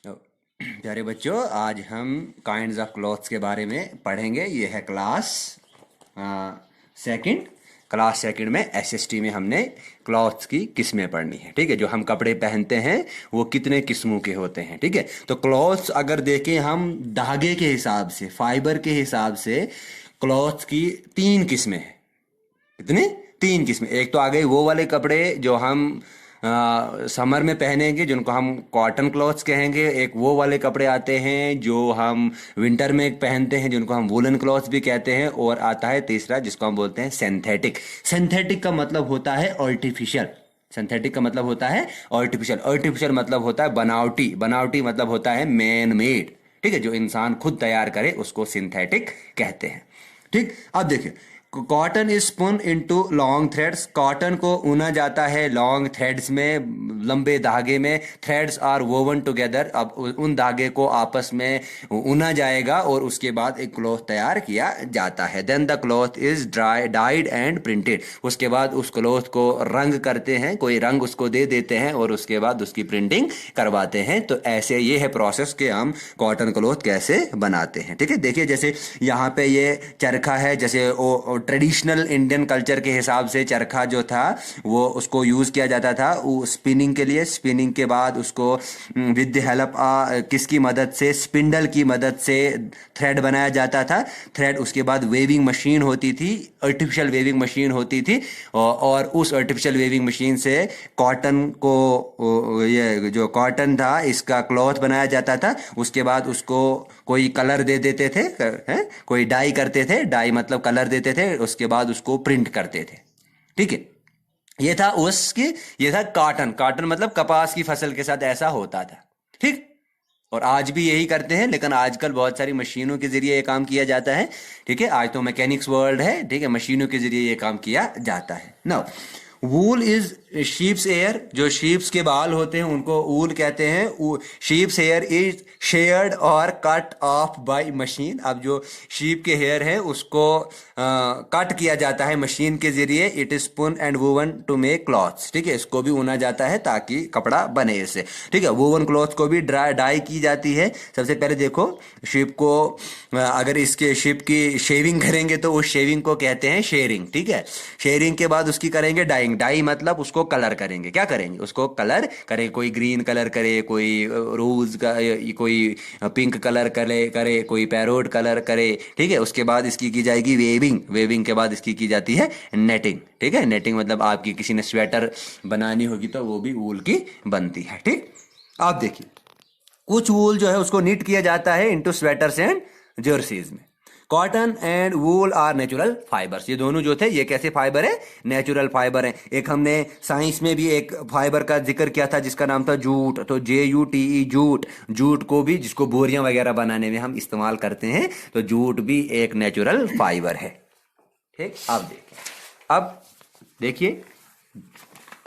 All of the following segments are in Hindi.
तो प्यारे बच्चों, आज हम काइंड्स ऑफ क्लॉथ्स के बारे में पढ़ेंगे। ये है क्लास सेकंड। क्लास सेकंड में एसएसटी में हमने क्लॉथ्स की किस्में पढ़नी है। ठीक है, जो हम कपड़े पहनते हैं वो कितने किस्मों के होते हैं। ठीक है, तो क्लॉथ्स अगर देखें हम धागे के हिसाब से, फाइबर के हिसाब से, क्लॉथ्स की तीन किस्में हैं। कितने? तीन किस्में। एक तो आ गई वो वाले कपड़े जो हम समर में पहनेंगे, जिनको हम कॉटन क्लॉथ्स कहेंगे। एक वो वाले कपड़े आते हैं जो हम विंटर में पहनते हैं, जिनको हम वुलन क्लॉथ्स भी कहते हैं। और आता है तीसरा, जिसको हम बोलते हैं सिंथेटिक। सिंथेटिक का मतलब होता है आर्टिफिशियल। सिंथेटिक का मतलब होता है आर्टिफिशियल। आर्टिफिशियल मतलब होता है बनावटी। बनावटी मतलब होता है मैन मेड। ठीक है, जो इंसान खुद तैयार करे उसको सिंथेटिक कहते हैं। ठीक, अब देखिए, cotton is spoon into long threads. Cotton को उना जाता है लॉन्ग थ्रेड्स में, लंबे धागे में। Threads are woven together. अब उन धागे को आपस में उना जाएगा और उसके बाद एक क्लॉथ तैयार किया जाता है। Then the cloth is dyed and printed. उसके बाद उस क्लॉथ को रंग करते हैं, कोई रंग उसको दे देते हैं और उसके बाद उसकी प्रिंटिंग करवाते हैं। तो ऐसे ये है प्रोसेस कि हम कॉटन क्लॉथ कैसे बनाते हैं। ठीक है, देखिए जैसे यहाँ पे ये चरखा है। जैसे ट्रेडिशनल इंडियन कल्चर के हिसाब से चरखा जो था वो उसको यूज़ किया जाता था स्पिनिंग के लिए। स्पिनिंग के बाद उसको विद द हेल्प किसकी मदद से, स्पिंडल की मदद से थ्रेड बनाया जाता था। थ्रेड, उसके बाद वेविंग मशीन होती थी, आर्टिफिशियल वेविंग मशीन होती थी। और उस आर्टिफिशियल वेविंग मशीन से कॉटन को, ये जो कॉटन था इसका क्लॉथ बनाया जाता था। उसके बाद उसको कोई कलर दे देते थे, कोई डाई करते थे। डाई मतलब कलर देते थे, उसके बाद उसको प्रिंट करते थे। ठीक है, ये था कॉटन। कॉटन मतलब कपास की फसल के साथ ऐसा होता था। ठीक, और आज भी यही करते हैं, लेकिन आजकल बहुत सारी मशीनों के जरिए ये काम किया जाता है। ठीक है, आज तो मैकेनिक्स वर्ल्ड है। ठीक है, मशीनों के जरिए ये काम किया जाता है। Now, wool is sheeps air. जो शीप्स के बाल होते हैं उनको वूल कहते हैं। शीप्स हेयर इज शेयर्ड और कट ऑफ बाय मशीन। अब जो शीप के हेयर है उसको कट किया जाता है मशीन के जरिए। It is spun and woven to make clothes. ठीक है, इसको भी उना जाता है ताकि कपड़ा बने इससे। ठीक है, वूवन क्लॉथ को भी डाई की जाती है। सबसे पहले देखो, शिप को अगर इसके शिप की शेविंग करेंगे तो उस शेविंग को कहते हैं शेयरिंग। ठीक है, शेयरिंग के बाद उसकी करेंगे डाइंग। डाई मतलब उसको कलर करेंगे। क्या करेंगे? उसको कलर करें। कोई ग्रीन कलर करे, कोई रोज का, कोई पिंक कलर करे, कोई पैरोट कलर करे। ठीक है, उसके बाद इसकी की जाएगी वेविंग। वेविंग के बाद इसकी की जाती है नेटिंग। ठीक है, नेटिंग मतलब आपकी किसी ने स्वेटर बनानी होगी तो वो भी वूल की बनती है। ठीक, आप देखिए, कुछ वूल जो है उसको निट किया जाता है इनटू स्वेटर्स एंड जर्सीज में। Cotton and wool are natural fibres. ये दोनों जो थे ये कैसे फाइबर है? नेचुरल फाइबर है। एक हमने साइंस में भी एक फाइबर का जिक्र किया था जिसका नाम था जूट। तो JUTE, जूट। जूट को भी, जिसको बोरियां वगैरह बनाने में हम इस्तेमाल करते हैं, तो जूट भी एक नेचुरल फाइबर है। ठीक, अब देखिए,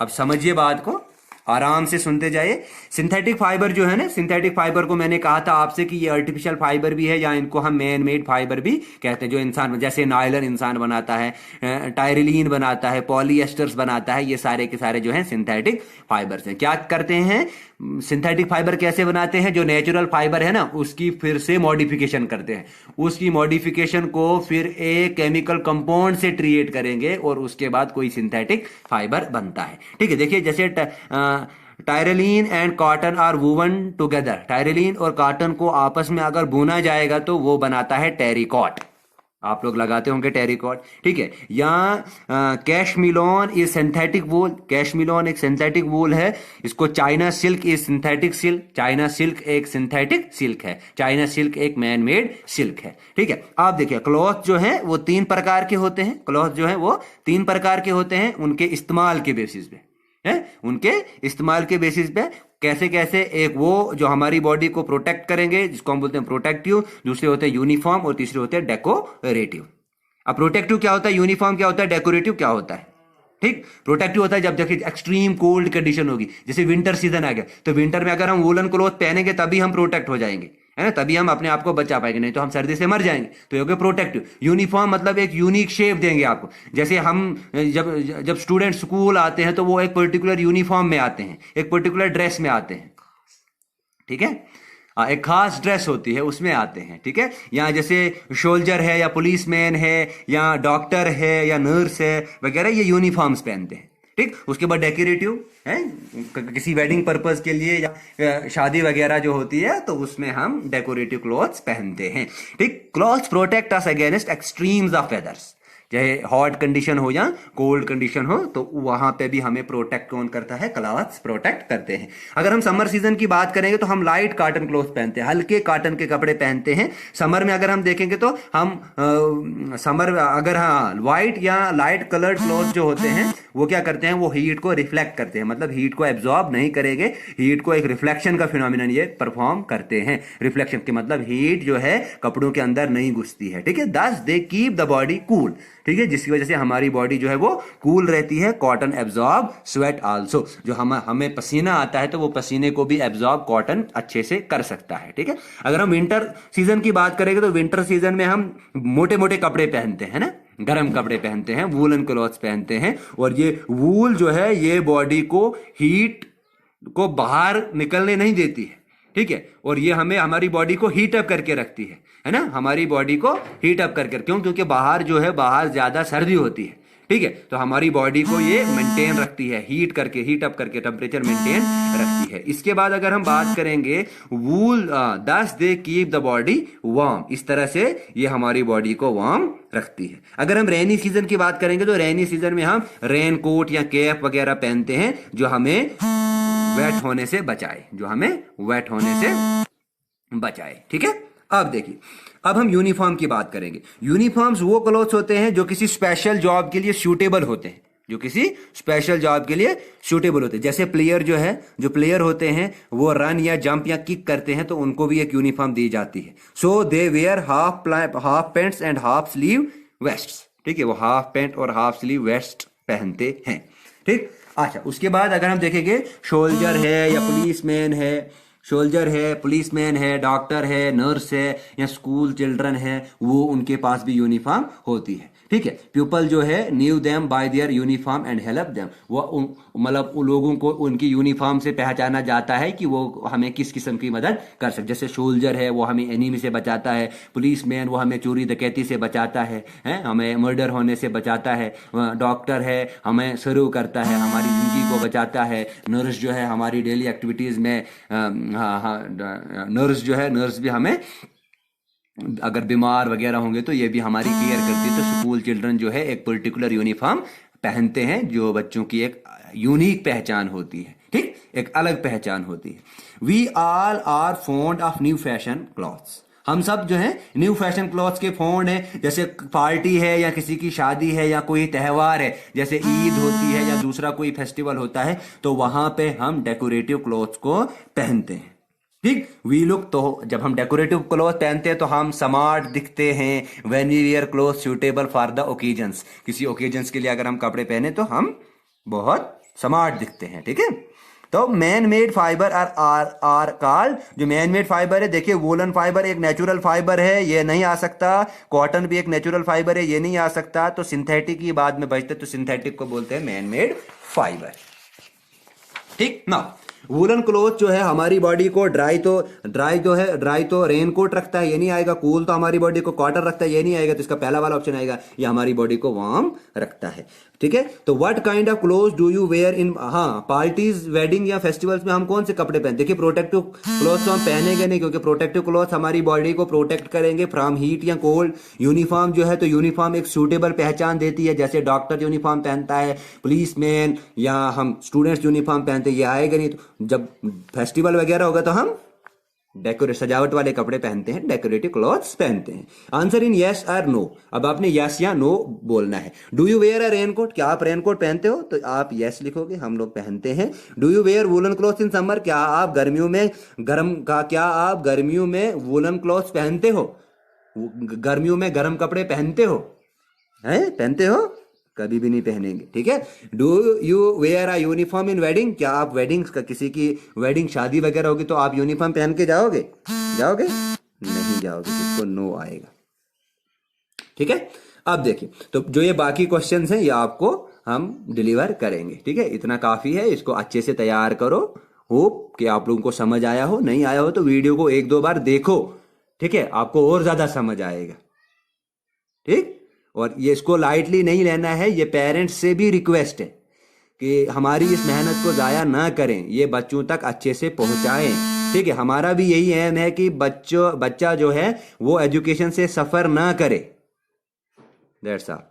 अब समझिए बात को, आराम से सुनते जाइए। सिंथेटिक फाइबर जो है ना, सिंथेटिक फाइबर को मैंने कहा था आपसे कि ये आर्टिफिशियल फाइबर भी है, या इनको हम मैन मेड फाइबर भी कहते हैं। जो इंसान, जैसे नायलॉन इंसान बनाता है, टायरिलीन बनाता है, पॉलीएस्टर्स बनाता है, ये सारे के सारे जो हैं सिंथेटिक फाइबर्स हैं। क्या करते हैं? सिंथेटिक फाइबर कैसे बनाते हैं? जो नेचुरल फाइबर है ना उसकी फिर से मॉडिफिकेशन करते हैं। उसकी मॉडिफिकेशन को फिर एक केमिकल कंपाउंड से ट्रीट करेंगे और उसके बाद कोई सिंथेटिक फाइबर बनता है। ठीक है, देखिए जैसे terylene and cotton are woven together. Terylene और कॉटन को आपस में अगर बुना जाएगा तो वो बनाता है टेरिकॉट। आप लोग लगाते होंगे टेरिकॉट। ठीक है, यहाँ Cashmilon is synthetic wool. Cashmilon एक सिंथेटिक वूल है। इसको China silk is synthetic silk. China silk एक सिंथेटिक सिल्क है। चाइना सिल्क एक मैन मेड सिल्क है। ठीक है, आप देखिए, क्लॉथ जो है वो तीन प्रकार के होते हैं। क्लॉथ जो है वो तीन प्रकार के होते हैं, उनके इस्तेमाल के बेसिस पे है। उनके इस्तेमाल के बेसिस पे कैसे कैसे, एक वो जो हमारी बॉडी को प्रोटेक्ट करेंगे जिसको हम बोलते हैं प्रोटेक्टिव, दूसरे होते हैं यूनिफॉर्म और तीसरे होते हैं डेकोरेटिव। अब प्रोटेक्टिव क्या होता है, यूनिफॉर्म क्या होता है, डेकोरेटिव क्या होता है? ठीक, प्रोटेक्टिव होता है जब देखिए एक्सट्रीम कोल्ड कंडीशन होगी, जैसे विंटर सीजन आ गया, तो विंटर में अगर हम वूलन क्लॉथ पहनेंगे तभी हम प्रोटेक्ट हो जाएंगे, है ना, तभी हम अपने आप को बचा पाएंगे, नहीं तो हम सर्दी से मर जाएंगे। तो ये हो गया प्रोटेक्टिव। यूनिफॉर्म मतलब एक यूनिक शेप देंगे आपको। जैसे हम जब जब स्टूडेंट स्कूल आते हैं तो वो एक पर्टिकुलर यूनिफॉर्म में आते हैं, एक पर्टिकुलर ड्रेस में आते हैं। ठीक है। एक खास ड्रेस होती है उसमें आते हैं, ठीक है। यहाँ जैसे सोल्जर है या पुलिसमैन है या डॉक्टर है या नर्स है वगैरह, ये यूनिफॉर्म्स पहनते हैं, ठीक। उसके बाद डेकोरेटिव है, किसी वेडिंग पर्पस के लिए या शादी वगैरह जो होती है तो उसमें हम डेकोरेटिव क्लॉथ्स पहनते हैं, ठीक। Clothes protect us against extremes of वेदर्स, चाहे हॉट कंडीशन हो या कोल्ड कंडीशन हो, तो वहां पे भी हमें प्रोटेक्ट कौन करता है, क्लॉथ्स प्रोटेक्ट करते हैं। अगर हम समर सीजन की बात करेंगे तो हम लाइट कॉटन क्लॉथ पहनते हैं, हल्के कॉटन के कपड़े पहनते हैं। समर में अगर हम देखेंगे तो हम समर अगर हाँ वाइट या लाइट कलर्ड क्लॉथ जो होते हैं वो क्या करते हैं, वो हीट को रिफ्लेक्ट करते हैं, मतलब हीट को एब्जॉर्ब नहीं करेंगे, हीट को एक रिफ्लेक्शन का फिनोमिनन ये परफॉर्म करते हैं। रिफ्लेक्शन के मतलब हीट जो है कपड़ों के अंदर नहीं घुसती है, ठीक है। दस they keep the body cool, ठीक है, जिसकी वजह से हमारी बॉडी जो है वो कूल रहती है। कॉटन एब्जॉर्ब स्वेट आल्सो, जो हमें पसीना आता है तो वो पसीने को भी एब्जॉर्ब कॉटन अच्छे से कर सकता है, ठीक है। अगर हम विंटर सीजन की बात करेंगे तो विंटर सीजन में हम मोटे मोटे कपड़े पहनते हैं ना, गर्म कपड़े पहनते हैं, वूलन क्लॉथ्स पहनते हैं, और ये वूल जो है ये बॉडी को हीट को बाहर निकलने नहीं देती है, ठीक है, और ये हमें हमारी बॉडी को हीट अप करके रखती है ना, हमारी बॉडी को हीट अप करके। क्यों? क्योंकि बाहर जो है बाहर ज्यादा सर्दी होती है, ठीक है, तो हमारी बॉडी को ये मेंटेन रखती है, हीट अप करके टेम्परेचर मेंटेन रखती है। इसके बाद अगर हम बात करेंगे वूल, दस they keep the body warm, इस तरह से ये हमारी बॉडी को वार्म रखती है। अगर हम रेनी सीजन की बात करेंगे तो रेनी सीजन में हम रेन कोट या कैप वगैरह पहनते हैं जो हमें वेट होने से बचाए, जो हमें वेट होने से बचाए, ठीक है। अब देखिए, अब हम यूनिफॉर्म की बात करेंगे। यूनिफॉर्म्स वो क्लोथ्स होते हैं जो किसी स्पेशल जॉब के लिए सूटेबल होते हैं, जो किसी स्पेशल जॉब के लिए सूटेबल होते हैं। जैसे प्लेयर जो है, जो प्लेयर होते हैं वो रन या जंप या किक करते हैं तो उनको भी एक यूनिफॉर्म दी जाती है। So they wear half pants and half sleeve vests, ठीक है, वो हाफ पैंट और हाफ स्लीव वेस्ट पहनते हैं, ठीक। अच्छा, उसके बाद अगर हम देखेंगे सोल्जर है या पुलिसमैन है, सोल्जर है, पुलिसमैन है, डॉक्टर है, नर्स है या स्कूल चिल्ड्रन है, वो उनके पास भी यूनिफॉर्म होती है, ठीक है। पीपल जो है knew them by there uniform and help them, वो मतलब उन लोगों को उनकी यूनिफॉर्म से पहचाना जाता है कि वो हमें किस किस्म की मदद कर सकते। जैसे सोल्जर है वो हमें एनिमी से बचाता है, पुलिसमैन वो हमें चोरी डकैती से बचाता है, हमें मर्डर होने से बचाता है, डॉक्टर है हमें सर्व करता है, हमारी जिंदगी को बचाता है, नर्स जो है हमारी डेली एक्टिविटीज में नर्स जो है, नर्स भी हमें अगर बीमार वगैरह होंगे तो ये भी हमारी केयर करती है। तो स्कूल चिल्ड्रन जो है एक पर्टिकुलर यूनिफॉर्म पहनते हैं जो बच्चों की एक यूनिक पहचान होती है, ठीक, एक अलग पहचान होती है। We all are fond of new fashion clothes, हम सब जो है न्यू फैशन क्लॉथ्स के फॉन्ड है। जैसे पार्टी है या किसी की शादी है या कोई त्यौहार है, जैसे ईद होती है या दूसरा कोई फेस्टिवल होता है, तो वहां पे हम डेकोरेटिव क्लॉथ्स को पहनते हैं, ठीक। वी लुक, तो जब हम डेकोरेटिव क्लॉथ पहनते हैं तो हम स्मार्ट दिखते हैं। When we wear cloth suitable for the occasions, किसी ओकेजन्स के लिए अगर हम कपड़े पहने तो हम बहुत स्मार्ट दिखते हैं, ठीक है। तो man made fibre are called, जो मैन मेड फाइबर है, देखिए वूलन फाइबर एक नेचुरल फाइबर है, ये नहीं आ सकता। कॉटन भी एक नेचुरल फाइबर है, ये नहीं आ सकता। तो सिंथेटिक ही बाद में बचते, तो सिंथेटिक को बोलते हैं मैन मेड फाइबर, ठीक ना। वूलन क्लोथ जो है हमारी बॉडी को ड्राई तो रेनकोट रखता है, ये नहीं आएगा। कूल तो हमारी बॉडी को कॉटन रखता है, ये नहीं आएगा। तो इसका पहला वाला ऑप्शन आएगा, ये हमारी बॉडी को वार्म रखता है, ठीक है। तो what kind of cloth do you wear in, हाँ, पार्टीज, वेडिंग या फेस्टिवल्स में हम कौन से कपड़े पहनते हैं। देखिए प्रोटेक्टिव क्लोथ तो हम पहनेंगे नहीं, क्योंकि प्रोटेक्टिव क्लोथ हमारी बॉडी को प्रोटेक्ट करेंगे फ्रॉम हीट या कोल्ड। यूनिफॉर्म जो है, तो यूनिफॉर्म एक सूटेबल पहचान देती है, जैसे डॉक्टर यूनिफॉर्म पहनता है, पुलिसमैन या हम स्टूडेंट्स यूनिफॉर्म पहनते हैं, ये आएगा नहीं। तो जब फेस्टिवल वगैरह होगा तो हम सजावट वाले कपड़े पहनते हैं, डेकोरेटिव क्लॉथ्स पहनते हैं। आंसर इन यस और नो, अब आपने यस या नो बोलना है। Do you wear a raincoat, क्या आप रेनकोट पहनते हो, तो आप यस लिखोगे, हम लोग पहनते हैं। Do you wear woollen clothes in summer, क्या आप गर्मियों में वूलन क्लॉथ्स पहनते हो, गर्मियों में गर्म कपड़े पहनते हो, पहनते हो, कभी भी नहीं पहनेंगे, ठीक है। Do you wear a uniform in wedding, क्या आप वेडिंग्स का, किसी की वेडिंग शादी वगैरह होगी तो आप यूनिफॉर्म पहन के जाओगे नहीं जाओगे, जिसको नो आएगा, ठीक है। अब देखिए, तो जो ये बाकी क्वेश्चंस हैं ये आपको हम डिलीवर करेंगे, ठीक है। इतना काफी है, इसको अच्छे से तैयार करो, होप कि आप लोगों को समझ आया हो, नहीं आया हो तो वीडियो को 1-2 बार देखो, ठीक है, आपको और ज़्यादा समझ आएगा। ठीक, और ये इसको लाइटली नहीं लेना है, ये पेरेंट्स से भी रिक्वेस्ट है कि हमारी इस मेहनत को ज़ाया ना करें, ये बच्चों तक अच्छे से पहुंचाएं। ठीक है, हमारा भी यही एम है कि बच्चा जो है वो एजुकेशन से सफ़र ना करे। That's all.